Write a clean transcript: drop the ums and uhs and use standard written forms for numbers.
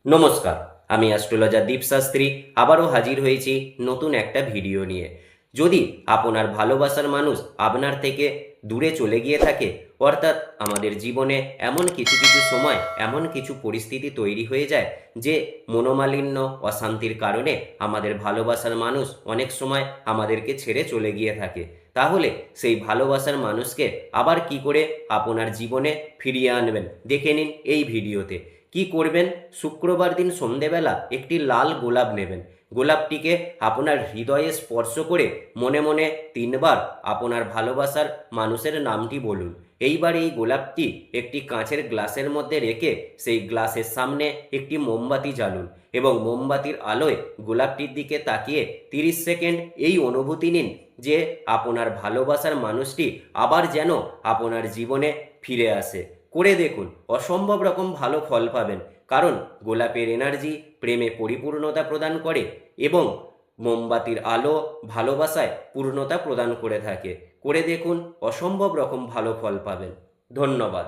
নমস্কার, আমি অ্যাস্ট্রোলজার দীপ শাস্ত্রী আবারও হাজির হয়েছি নতুন একটা ভিডিও নিয়ে। যদি আপনার ভালোবাসার মানুষ আপনার থেকে দূরে চলে গিয়ে থাকে, অর্থাৎ আমাদের জীবনে এমন কিছু কিছু সময় এমন কিছু পরিস্থিতি তৈরি হয়ে যায় যে মনোমালিন্য অশান্তির কারণে আমাদের ভালোবাসার মানুষ অনেক সময় আমাদেরকে ছেড়ে চলে গিয়ে থাকে, তাহলে সেই ভালোবাসার মানুষকে আবার কি করে আপনার জীবনে ফিরিয়ে আনবেন দেখে নিন এই ভিডিওতে। কি করবেন? শুক্রবার দিন সন্ধেবেলা একটি লাল গোলাপ নেবেন। গোলাপটিকে আপনার হৃদয়ে স্পর্শ করে মনে মনে 3 বার আপনার ভালোবাসার মানুষের নামটি বলুন। এইবার এই গোলাপটি একটি কাঁচের গ্লাসের মধ্যে রেখে সেই গ্লাসের সামনে একটি মোমবাতি জ্বালুন এবং মোমবাতির আলোয় গোলাপটির দিকে তাকিয়ে 30 সেকেন্ড এই অনুভূতি নিন যে আপনার ভালোবাসার মানুষটি আবার যেন আপনার জীবনে ফিরে আসে। করে দেখুন, অসম্ভব রকম ভালো ফল পাবেন। কারণ গোলাপের এনার্জি প্রেমে পরিপূর্ণতা প্রদান করে এবং মোমবাতির আলো ভালোবাসায় পূর্ণতা প্রদান করে থাকে। করে দেখুন, অসম্ভব রকম ভালো ফল পাবেন। ধন্যবাদ।